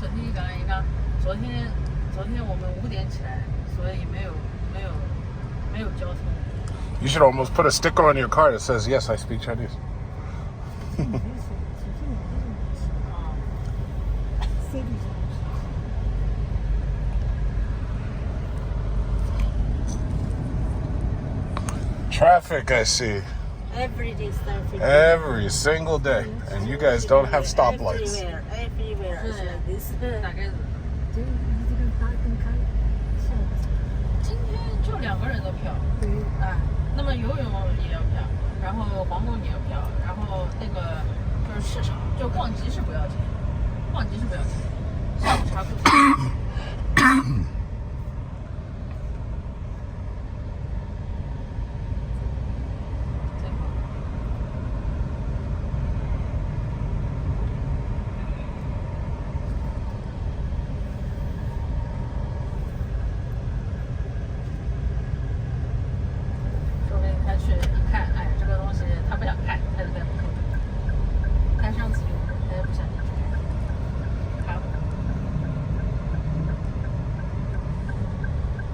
顺体刚刚一讲，昨天我们5点起来，所以没有交通。You should almost put a sticker on your car that says, "Yes, I speak Chinese." Traffic, I see. Every day traffic. Every single day. And you guys don't have stoplights. Everywhere. It's like this. 大概是就你这个大灯开，下午今天就2个人的票，哎，那么游泳也要票，然后黄宫也要票，然后那个就是市场，就逛集市不要钱，下午茶不钱。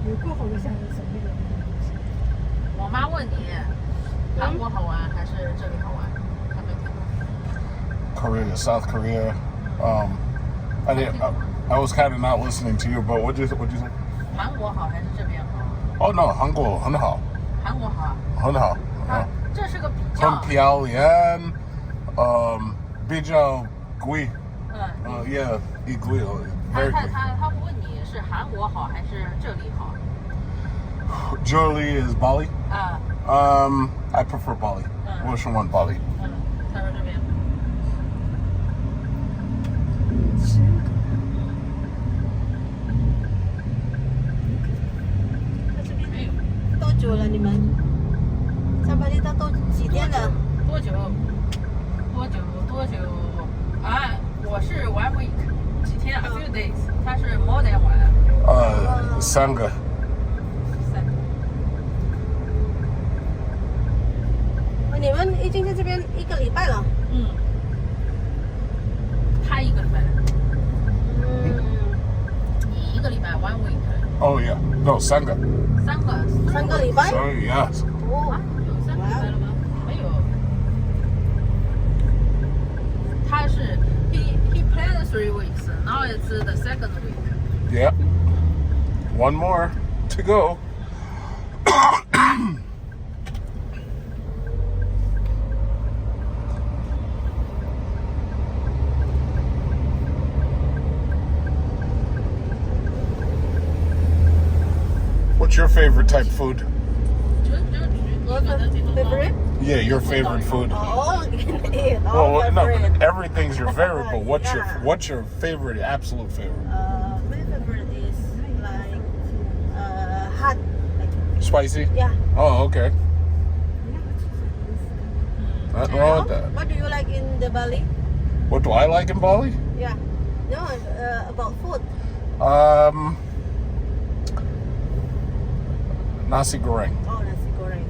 有过好多项目准备的东西。我妈问你，韩国好玩还是这里好玩？还没听过。 Korea, South Korea. I was kind of not listening to you, but what'd you say? 韩国好还是这边好？ Oh no, 韩国很好，韩国好啊。很好。这是个比较。很漂亮，比较贵。Yeah, 贵。他问你是韩国好还是这里好？ Jolie is Bali. I prefer Bali. 我喜欢 Bali. 他说这边。多久了？你们上巴厘岛都几天了？多久？啊，我是1 week， 几天 ？A few days， 他是 more than 1。3个。你们已经在这边1个礼拜了。他1个礼拜。你1个礼拜1 week。Oh yeah, no 3个。3个礼拜。Sorry, yes. 有3个礼拜了吗？没有。他是 he planned 3 weeks, now it's the 2nd week. Yeah. One more to go. What's your favorite type of food? Favorite? Yeah, your favorite food. Oh, Well, no, favorite. everything's your favorite, but what's your favorite, absolute favorite? My favorite is like hot. Spicy? Yeah. Oh, okay. Nothing wrong with that. What do you like in the Bali? What do I like in Bali? Yeah. No, about food. Nasi goreng. Oh, nasi goreng.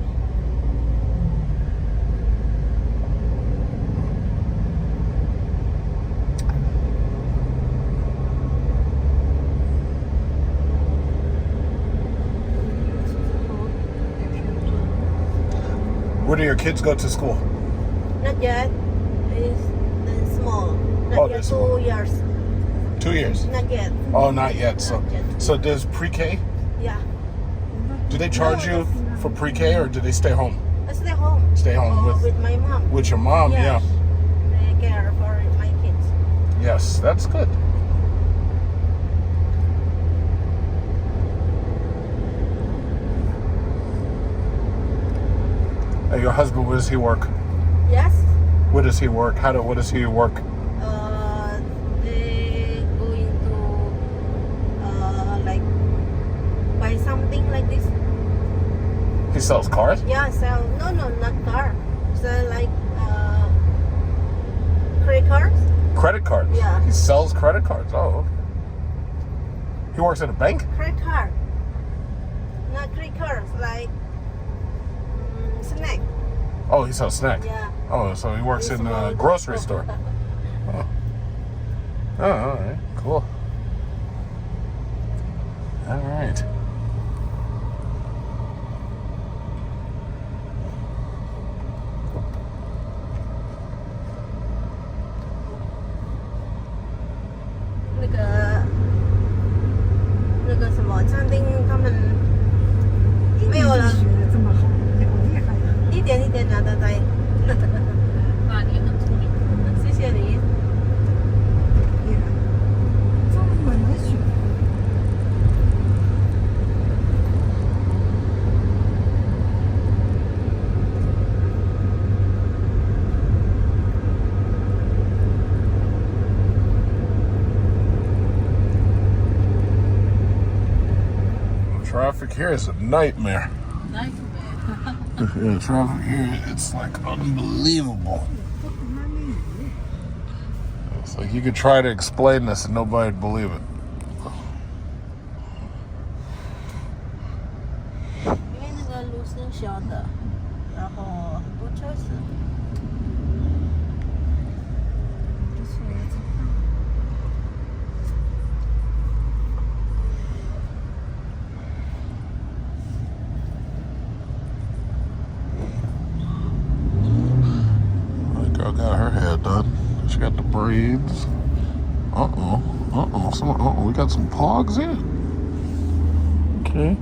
Where do your kids go to school? Not yet. It's small. Oh, Not they're yet. small. 2 years. 2 years. Not yet. Oh, not yet. So, Not yet. so does pre-K? Yeah. Do they charge you for pre-K or do they stay home? I stay home. Stay home with my mom. your mom? Yes. Yeah. They care for my kids. Yes, that's good. Hey, your husband, where does he work? Yes. Where does he work? What does he work? They going to like buy something like this. He sells cars? Yeah, sell. No, not car. Sell like credit cards. Credit cards? Yeah. He sells credit cards. Oh, okay. He works at a bank? Credit card. Not credit cards, like snack. Oh, he sells snacks? Yeah. Oh, so he works in a grocery store. Oh, all right. Cool. All right. Traffic here is a nightmare. Yeah, traffic here, it's like unbelievable. It's like you could try to explain this and nobody'd believe it. Girl got her hair done. She got the braids. We got some pogs here. Okay.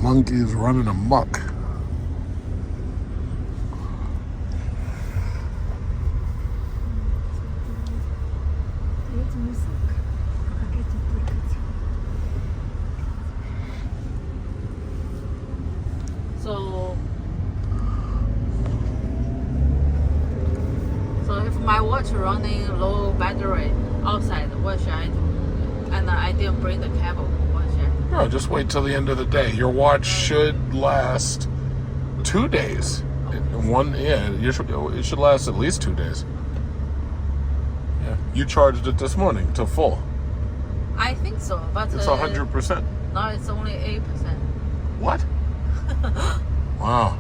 Monkeys running amok. So if my watch running low battery outside, what should I do? And I didn't bring the cable. No, just wait till the end of the day. Your watch should last 2 days. It should last at least 2 days. Yeah, you charged it this morning to full. I think so, but it's 100%. No, it's only 8%. What? Wow.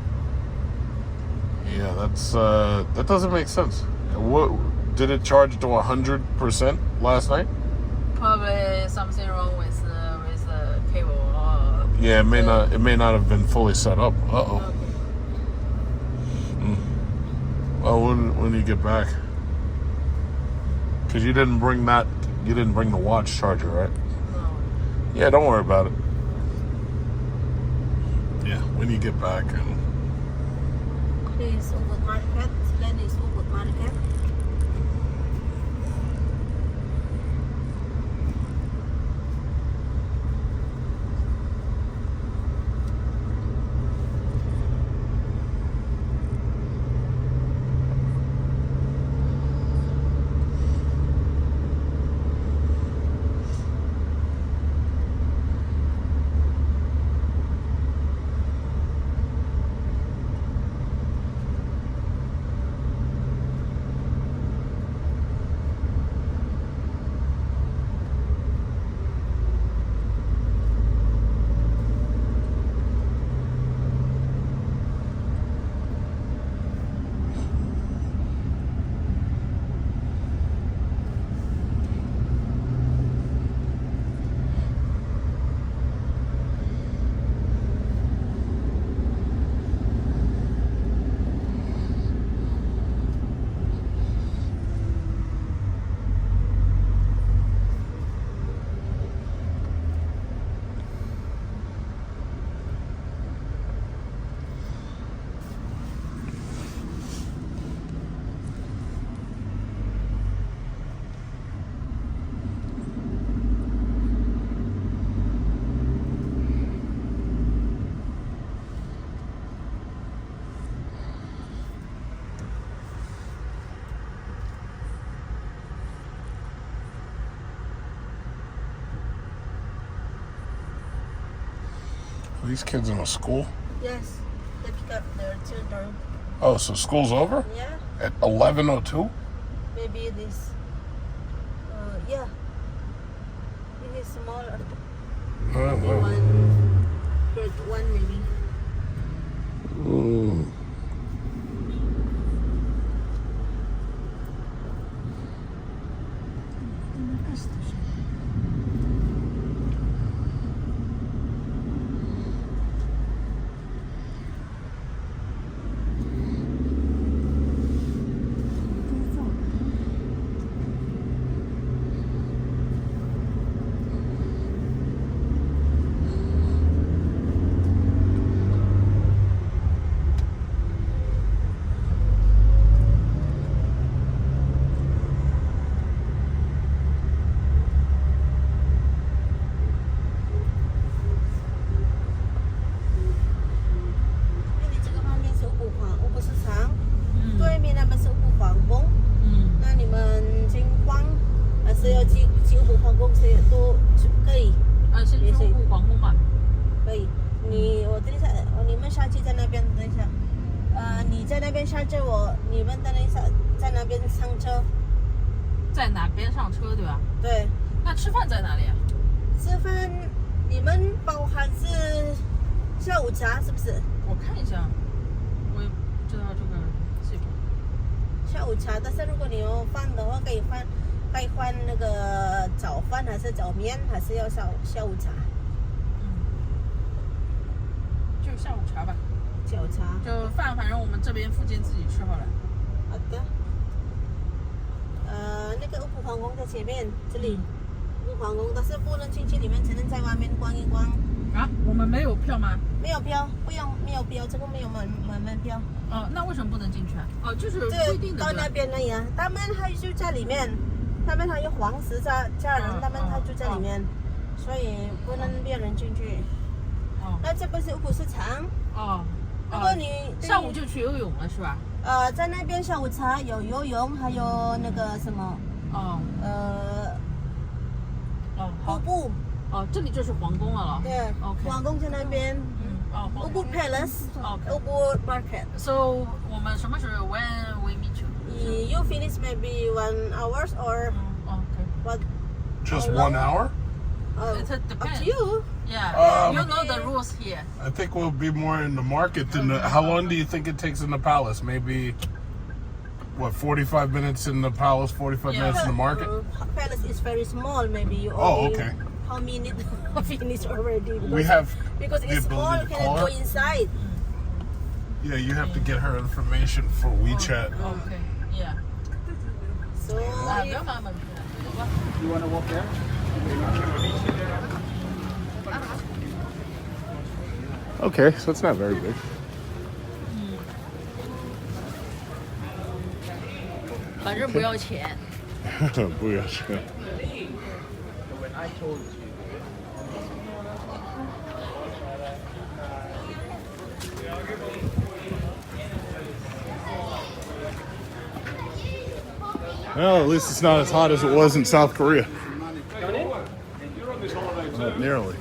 Yeah, that doesn't make sense. What did it charge to 100% last night? Probably something wrong with the cable. Yeah, it may not have been fully set up. Uh-oh. Okay. Well, when you get back, because you didn't bring the watch charger, right? No. Yeah, don't worry about it. Yeah, when you get back. This Ubud Market, then is Ubud Market. Are these kids in a school? Yes, they pick up their children. Oh, so school's over? Yeah, At 11:02? maybe this. Yeah, it is smaller. Maybe grade 1 maybe. Mm.在哪边上车对吧？对。那吃饭在哪里啊？吃饭你们包含是下午茶是不是？我看一下，我也不知道这个系统。下午茶，但是如果你有饭的话，可以换那个早饭还是早面，还是要下午茶？就下午茶吧。下午茶。就饭，反正我们这边附近自己吃好了。好的。那个乌布皇宫在前面，这里乌布皇宫，但是不能进去里面，只能在外面逛一逛。啊，我们没有票吗？没有票，不用，没有票，这个没有门票。哦，那为什么不能进去啊？哦，就是规定的。到那边而已啊，他们还就在里面，他们还有皇室家人，他们还就在里面，所以不能别人进去。哦。那这不是乌布市场。哦。如果你下午就去游泳了是吧？在那边下午茶有游泳，还有那个什么？瀑布。哦，这里就是皇宫了。对。OK。皇宫在那边。Ubud Palace。Ubud Market。 So 我们什么时候 when we meet you? You finish maybe 1 hour or what? Just 1 hour? It depends. Up to you. Yeah. You know the rules here. I think we'll be more in the market than how long do you think it takes in the palace? Maybe, what, 45 minutes in the palace, 45 minutes in the market? Palace is very small, maybe you only, okay. How many finish already? Because it's small, you cannot go inside. Yeah, you have to get her information for WeChat. Okay, yeah. So, you want to walk there? Okay, so it's not very big. 反正不要钱。不要钱。Well, at least it's not as hot as it was in South Korea. Not nearly.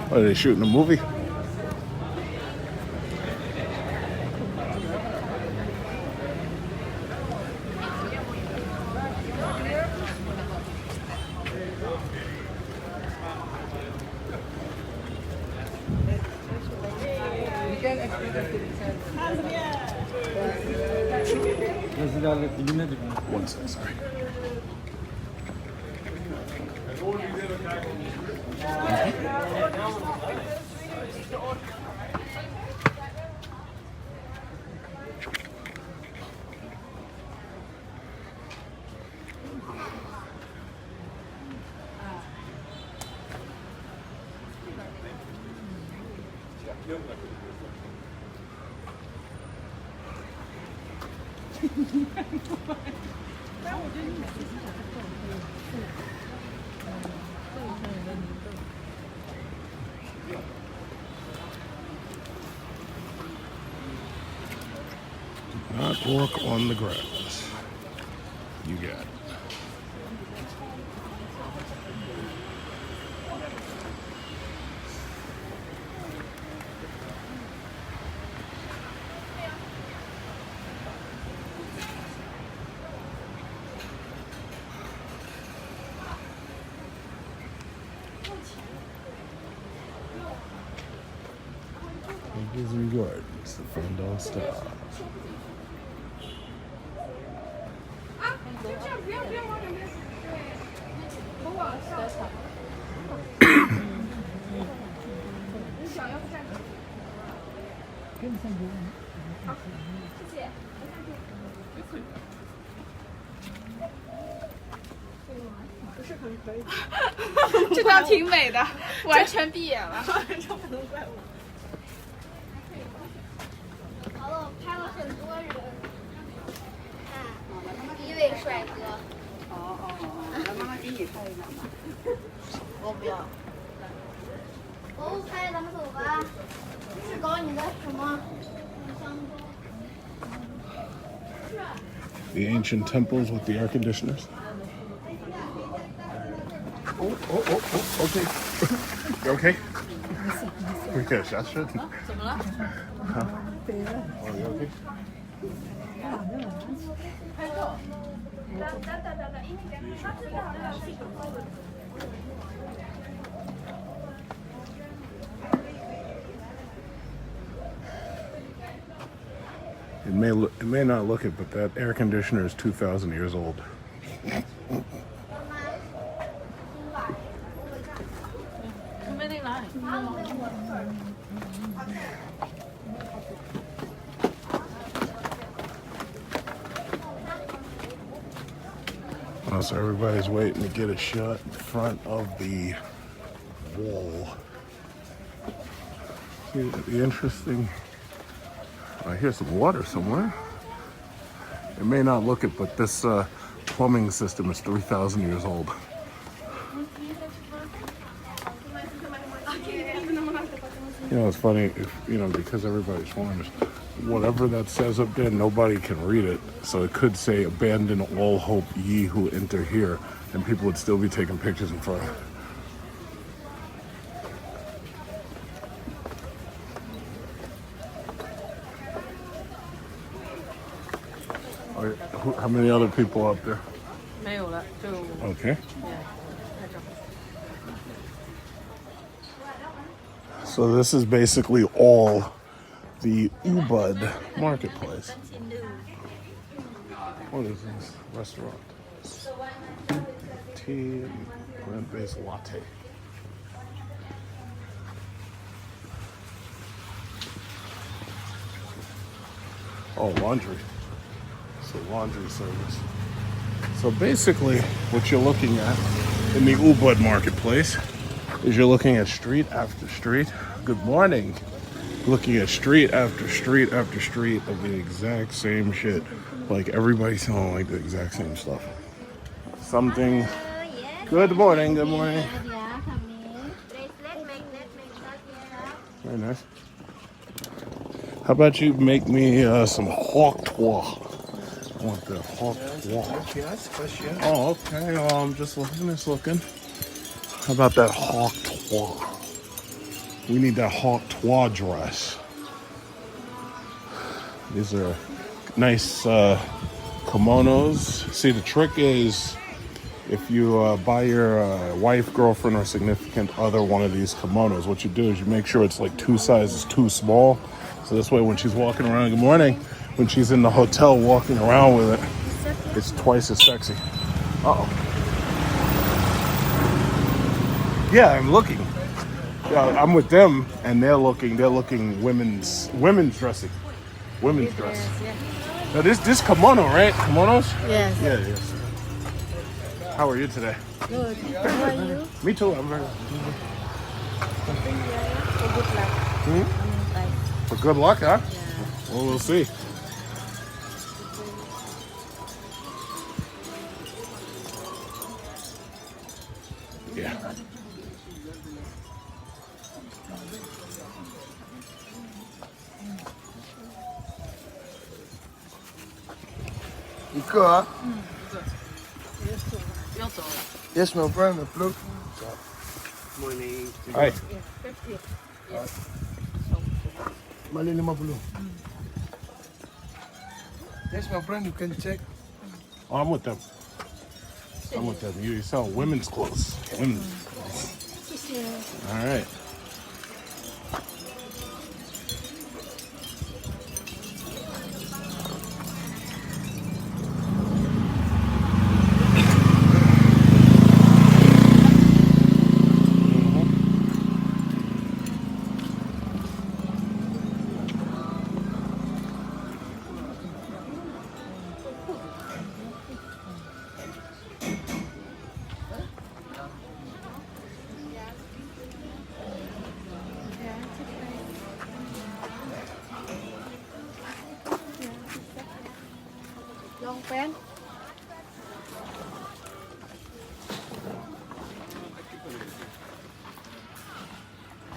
What, are they shooting a movie? One second, sorry. Walk on the grass. You got it. Disney Gardens, the Fandom Star.这张挺美的，完全闭眼了。好了，我拍了很多人，看，第一位帅哥。来妈妈给你拍一张吧。我不要。哦，拍，咱们走吧。去搞你的什么？ The ancient temples with the air conditioners. Okay. You okay? We got a shot shot. 怎么了？ Oh, you okay? 拍照。 It may not look it, but that air conditioner is 2,000 years old. So everybody's waiting to get a shot in front of the wall. See, the interesting. I hear some water somewhere. It may not look it, but this plumbing system is 3,000 years old. You know, it's funny, because everybody's foreigners, whatever that says up there, nobody can read it. So it could say, abandon all hope ye who enter here, and people would still be taking pictures in front of it. How many other people up there? 没有了，就 Okay. So this is basically all the Ubud marketplace. What is this restaurant? Tea and plant-based latte. Oh, laundry. So laundry service. So basically what you're looking at in the Ubud marketplace is you're looking at street after street. Good morning. Looking at street after street after street of the exact same shit. Like everybody's selling like the exact same stuff. Something. Good morning, good morning. Very nice. How about you make me some hawk twa? I want the hawk twa. Yes, question. Oh, okay. I'm just looking. How about that hawk twa? We need that hawk twa dress. These are nice kimonos. See, the trick is if you buy your wife, girlfriend, or significant other one of these kimonos, what you do is you make sure it's like 2 sizes too small. So this way when she's walking around, good morning, when she's in the hotel walking around with it, it's twice as sexy. Uh-oh. Yeah, I'm looking. I'm with them, and they're looking women's dressing. Women's dress. Now this kimono, right? Kimonos? Yes. Yeah, yes. How are you today? Good. How are you? Me too, I'm very For good luck, huh? Yeah. Well, we'll see. Yeah. 一个啊。要走了。 Yes, my friend, the blue. Hi. Mali 50. Yes, my friend, you can check. Oh, I'm with them. I'm with them. You sell women's clothes. Women's clothes. All right.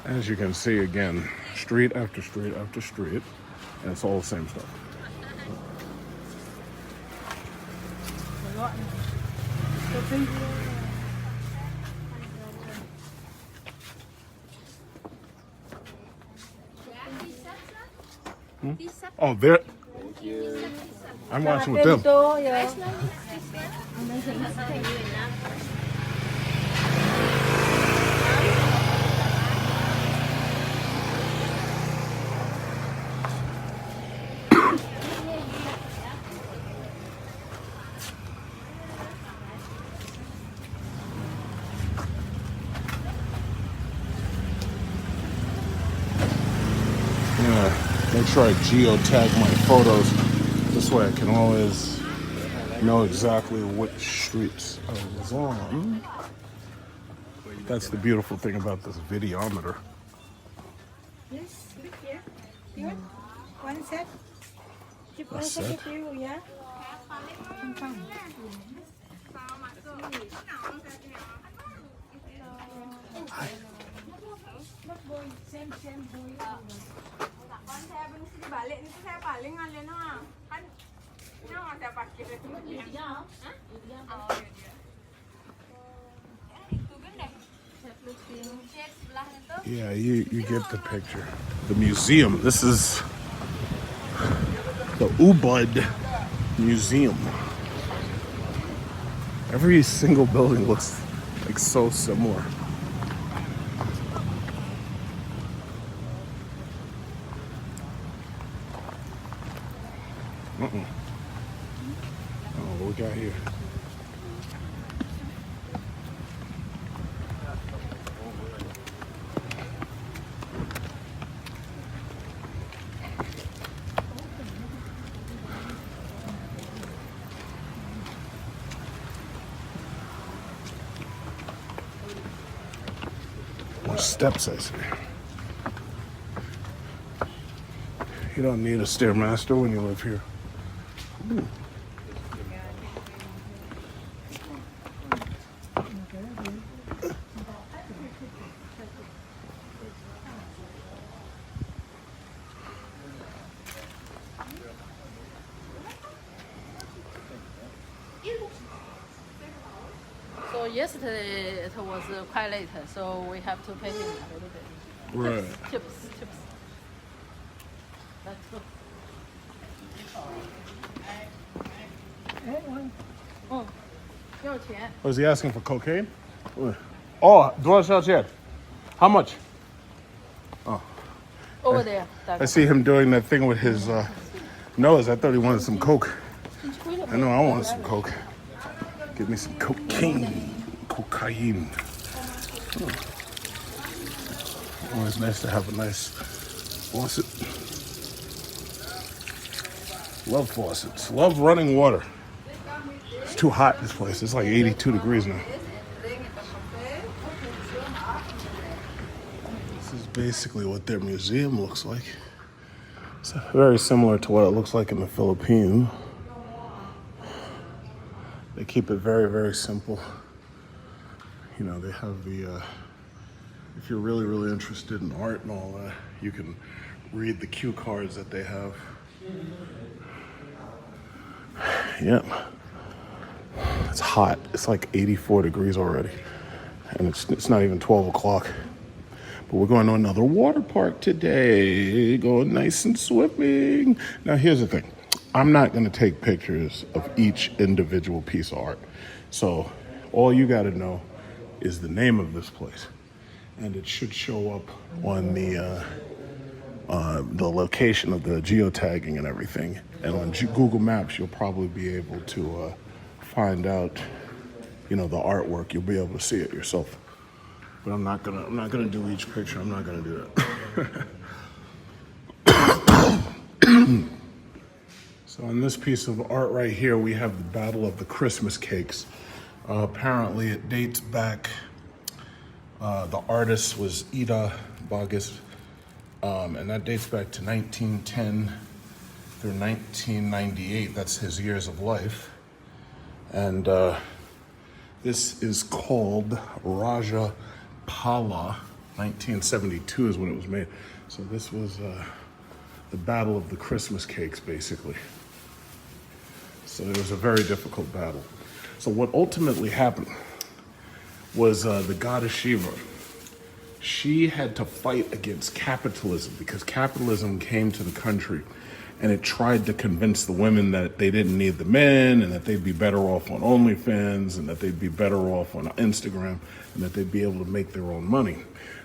As you can see, again, street after street after street, and it's all the same stuff. Oh, there. I'm watching with them. Make sure I geotag my photos. This way I can always know exactly which streets I was on. That's the beautiful thing about this videometer. Yes, look here. You want one set? Keep A one set? set you, yeah? Yeah, you get the picture. The museum. This is the Ubud Museum. Every single building looks like so similar. Oh, what we got here? More steps, I see. You don't need a stairmaster when you live here. Ooh. So yesterday it was quite late, so we have to pay him a little bit. Right. Tips. Let's go. Oh, 要钱。 Was he asking for cocaine? Oh, 多少钱? How much? Over there. I see him doing that thing with his nose. I thought he wanted some coke. I know I wanted some coke. Give me some cocaine. Cocaine. Always nice to have a nice faucet. Love faucets. Love running water. It's too hot, this place. It's like 82 degrees now. This is basically what their museum looks like. It's very similar to what it looks like in the Philippines. They keep it very, very simple. You know, they have the, if you're really, really interested in art and all that, you can read the cue cards that they have. Yep. It's hot. It's like 84 degrees already. And it's not even 12 o'clock. But we're going to another water park today. Going nice and swimming. Now, here's the thing. I'm not going to take pictures of each individual piece of art. So all you got to know is the name of this place. And it should show up on the location of the geotagging and everything. And on Google Maps, you'll probably be able to find out, you know, the artwork. You'll be able to see it yourself. But I'm not gonna do each picture. I'm not gonna do that. So on this piece of art right here, we have the Battle of the Christmas Cakes. Apparently, it dates back. The artist was Ida Bogus, and that dates back to 1910 through 1998. That's his years of life. And this is called Raja Pala. 1972 is when it was made. So this was the Battle of the Christmas Cakes, basically. So it was a very difficult battle. So what ultimately happened was the goddess Shiva. She had to fight against capitalism because capitalism came to the country and it tried to convince the women that they didn't need the men and that they'd be better off on OnlyFans and that they'd be better off on Instagram and that they'd be able to make their own money.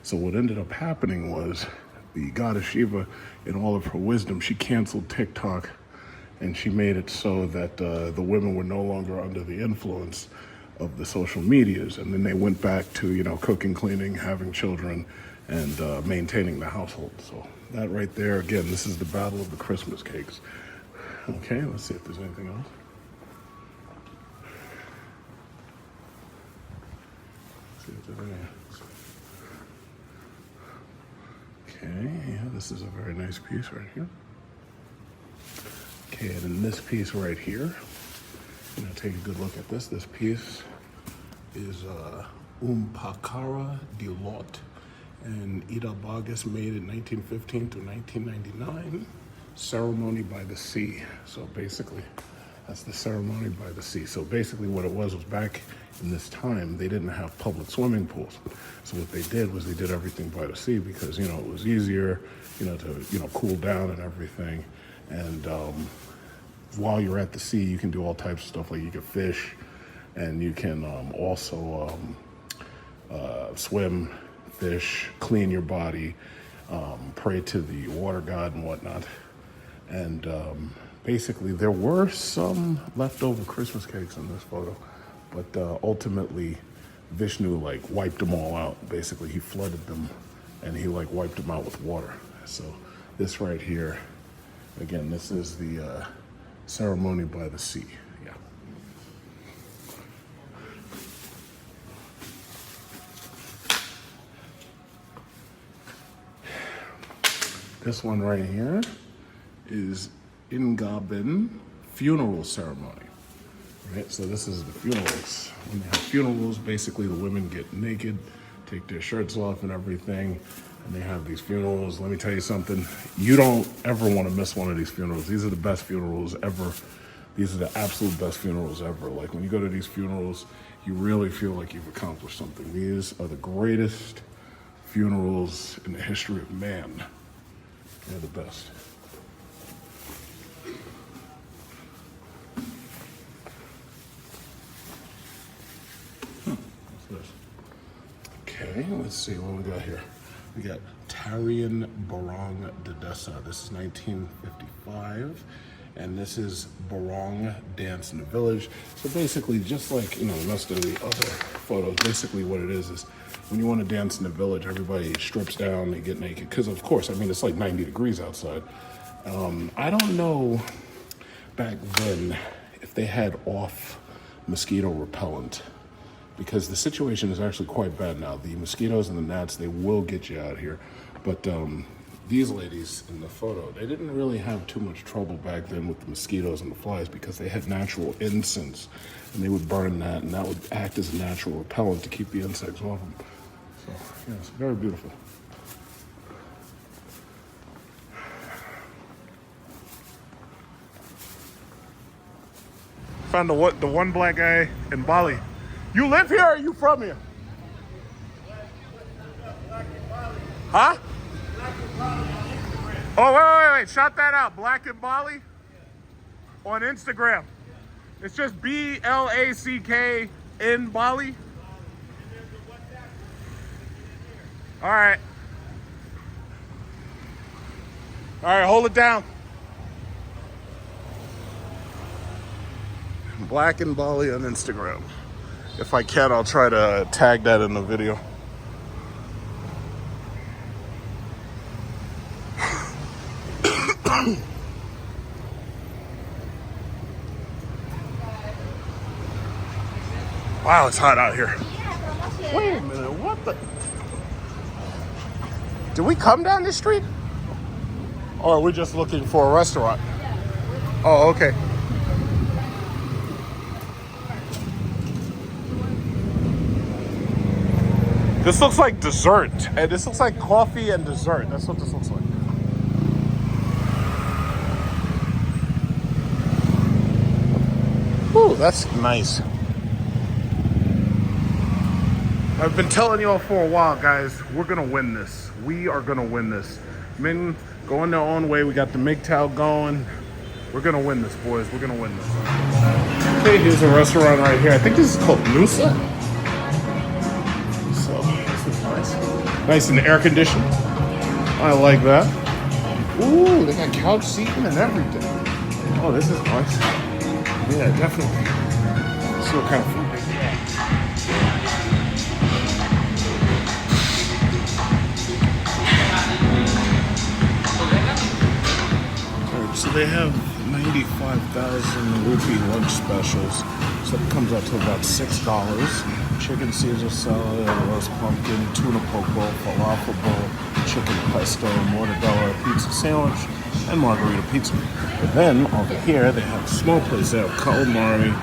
So what ended up happening was the goddess Shiva, in all of her wisdom, she canceled TikTok and she made it so that the women were no longer under the influence of the social medias. And then they went back to, you know, cooking, cleaning, having children, and maintaining the household. So that right there, again, this is the Battle of the Christmas Cakes. Okay, let's see if there's anything else. Let's see if there's anything else. Okay, yeah, this is a very nice piece right here. Okay, and in this piece right here, I'm gonna take a good look at this. This piece is Pakara de Lot, and Ida Bogus made it 1915 to 1999. Ceremony by the Sea. So basically, that's the ceremony by the sea. So basically what it was back in this time, they didn't have public swimming pools. So what they did was they did everything by the sea because, you know, it was easier, you know, to, you know, cool down and everything. And while you're at the sea, you can do all types of stuff, like you can fish, and you can also swim, fish, clean your body, pray to the water god and whatnot. And basically, there were some leftover Christmas cakes in this photo, but ultimately, Vishnu like wiped them all out. Basically, he flooded them, and he like wiped them out with water. So this right here, again, this is the ceremony by the sea. Yeah. This one right here is Ingabin funeral ceremony. Right, so this is the funerals. When they have funerals, basically the women get naked, take their shirts off and everything, and they have these funerals. Let me tell you something, you don't ever want to miss one of these funerals. These are the best funerals ever. These are the absolute best funerals ever. Like when you go to these funerals, you really feel like you've accomplished something. These are the greatest funerals in the history of man. They're the best. Okay, let's see what we got here. We got Tarian Barong Dedessa. This is 1955, and this is Barong Dance in the Village. So basically, just like, you know, most of the other photos, basically what it is when you want to dance in the village, everybody strips down, they get naked. Because of course, I mean, it's like 90 degrees outside. I don't know back then if they had off mosquito repellent, because the situation is actually quite bad now. The mosquitoes and the gnats, they will get you out here. But these ladies in the photo, they didn't really have too much trouble back then with the mosquitoes and the flies because they had natural incense, and they would burn that, and that would act as a natural repellent to keep the insects off them. So, yeah, it's very beautiful. Found the one black guy in Bali. You live here or are you from here? Huh? Oh, wait. Shout that out. Black in Bali on Instagram. It's just BLACK in Bali. All right. All right, hold it down. Black in Bali on Instagram. If I can, I'll try to tag that in the video. Wow, it's hot out here. Wait a minute, what the? Did we come down this street? Or are we just looking for a restaurant? Oh, okay. This looks like dessert. And this looks like coffee and dessert. That's what this looks like. Ooh, that's nice. I've been telling y'all for a while, guys, we're gonna win this. We are gonna win this. Men going their own way. We got the MGTOW going. We're gonna win this, boys. We're gonna win this. Okay, here's a restaurant right here. I think this is called Nusa. So, this is nice. Nice and air conditioned. I like that. Ooh, they got couch seating and everything. Oh, this is nice. Yeah, definitely. Let's see what kind of food they got. So they have 95,000 rupee lunch specials. So it comes out to about $6. Chicken Caesar salad, roast pumpkin, tuna poke bowl, falafel bowl, chicken pesto, mortadella, pizza sandwich, and margarita pizza. But then over here they have a small place. They have calamari,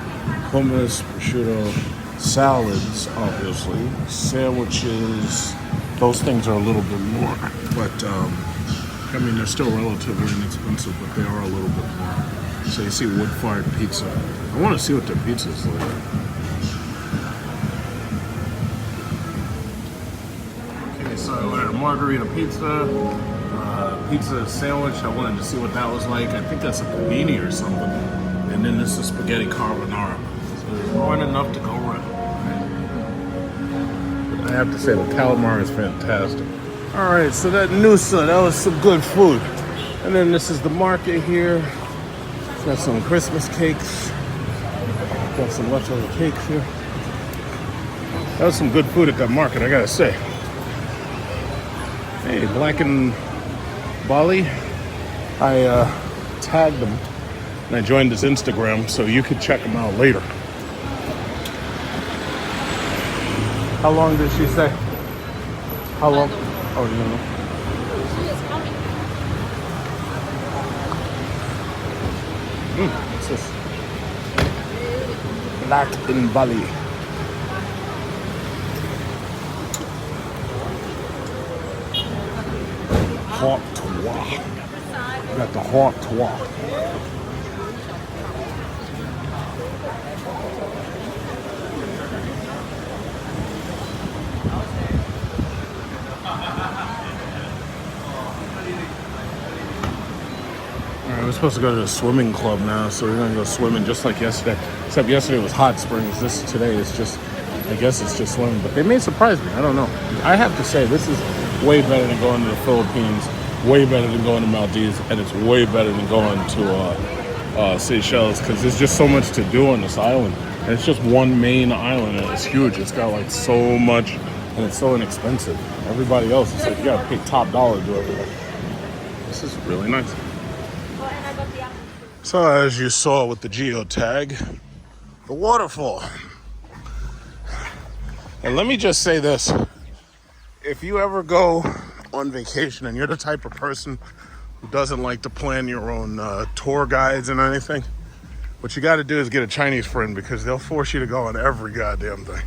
hummus, prosciutto, salads, obviously, sandwiches. Those things are a little bit more, but I mean, they're still relatively inexpensive, but they are a little bit more. So you see wood-fired pizza. I want to see what their pizza is like. Okay, so I ordered a margarita pizza, pizza sandwich. I wanted to see what that was like. I think that's a panini or something. And then this is spaghetti carbonara. So there's more than enough to go around. But I have to say, the calamari is fantastic. All right, so that Nusa, that was some good food. And then this is the market here. It's got some Christmas cakes. Got some leftover cakes here. That was some good food at that market, I gotta say. Hey, Black in Bali. I tagged him and I joined his Instagram, so you could check him out later. How long did she say? How long? Oh, you don't know. She is coming. What's this? Black in Bali. Hot twat. Got the hot twat. We're supposed to go to the swimming club now, so we're gonna go swimming just like yesterday. Except yesterday was hot springs. This today is just, I guess it's just swimming. But they may surprise me. I don't know. I have to say, this is way better than going to the Philippines, way better than going to Maldives, and it's way better than going to Seychelles, because there's just so much to do on this island. And it's just one main island, and it's huge. It's got like so much, and it's so inexpensive. Everybody else, it's like you gotta pay top dollar to do everything. This is really nice. So as you saw with the geotag, the waterfall. And let me just say this. If you ever go on vacation and you're the type of person who doesn't like to plan your own tour guides and anything, what you got to do is get a Chinese friend, because they'll force you to go on every goddamn thing.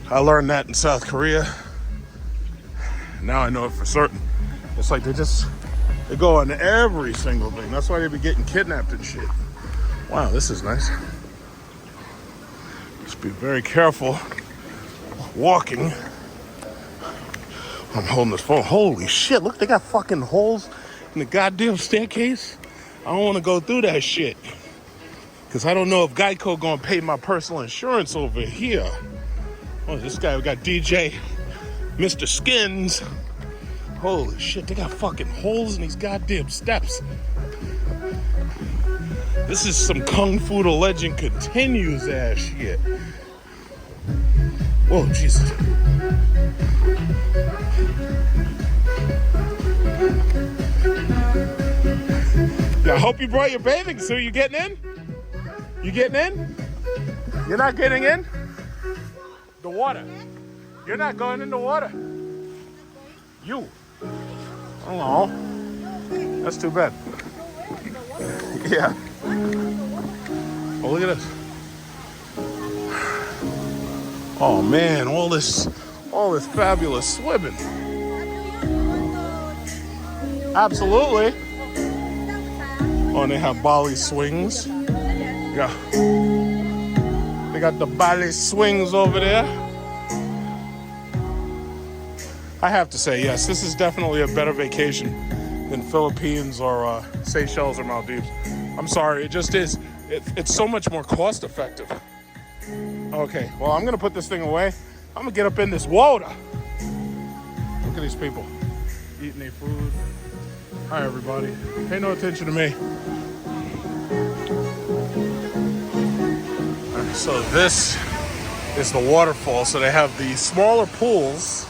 I learned that in South Korea. Now I know it for certain. It's like they go on every single thing. That's why they be getting kidnapped and shit. Wow, this is nice. Be very careful walking. I'm holding this phone. Holy shit, look, they got fucking holes in the goddamn staircase. I don't want to go through that shit. Because I don't know if Geico gonna pay my personal insurance over here. Oh, this guy, we got DJ, Mr. Skins. Holy shit, they got fucking holes in these goddamn steps. This is some Kung Fu The Legend Continues ass shit. Whoa, Jesus. Yeah, I hope you brought your bathing suit. You getting in? You getting in? You're not getting in? The water. You're not going in the water. You. Oh, that's too bad. Yeah. Oh, look at this. Oh man, all this fabulous swimming. Absolutely. Oh, and they have Bali swings. Yeah. They got the Bali swings over there. I have to say, yes, this is definitely a better vacation than Philippines or Seychelles or Maldives. I'm sorry, it just is. It's so much more cost effective. Okay, well, I'm gonna put this thing away. I'm gonna get up in this water. Look at these people eating their food. Hi, everybody. Pay no attention to me. All right, so this is the waterfall. So they have the smaller pools.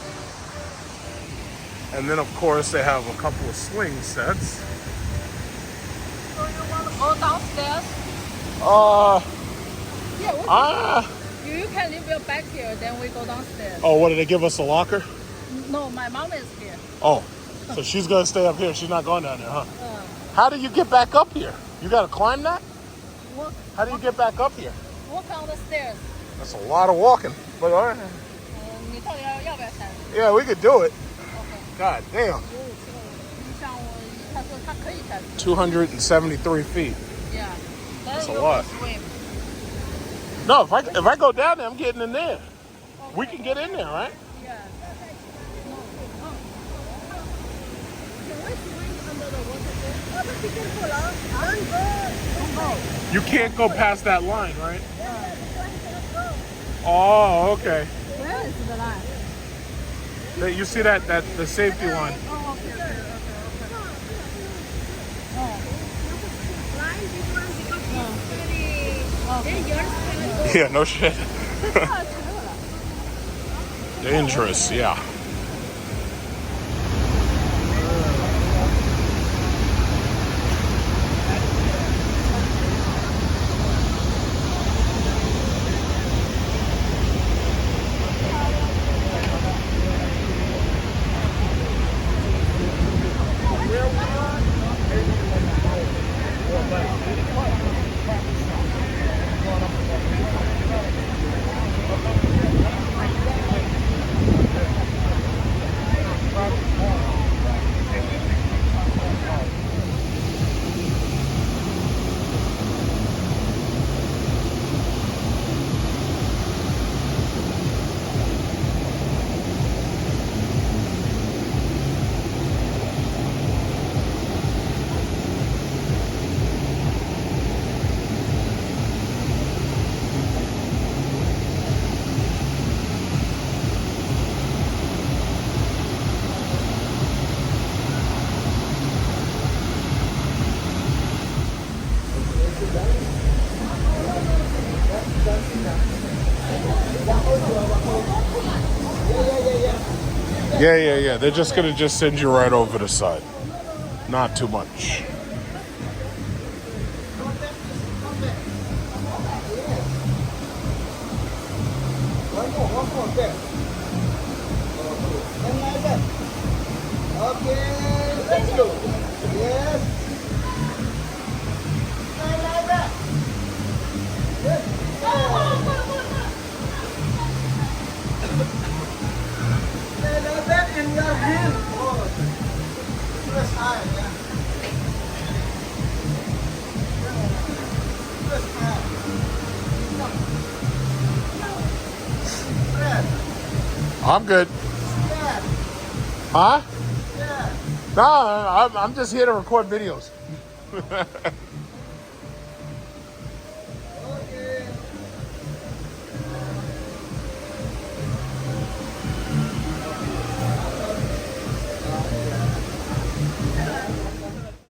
And then, of course, they have a couple of swing sets. So you want to go downstairs? You can leave your bag here, then we go downstairs. Oh, what, did they give us a locker? No, my mom is here. Oh, so she's gonna stay up here. She's not going down there, huh? How do you get back up here? You gotta climb that? How do you get back up here? Walk on the stairs. That's a lot of walking. But all right. Yeah, we could do it. God damn. 273 feet. Yeah. That's a lot. No, if I go down there, I'm getting in there. We can get in there, right? Yeah. You can't go past that line, right? Oh, okay. Where is the line? You see that the safety line? Oh, okay. Yeah, no shit. Dangerous, yeah. Yeah. They're just gonna send you right over the side. Not too much. Okay, let's go. Yes. In your hand. Oh, press high, yeah. Press high. I'm good. Huh? No, I'm just here to record videos.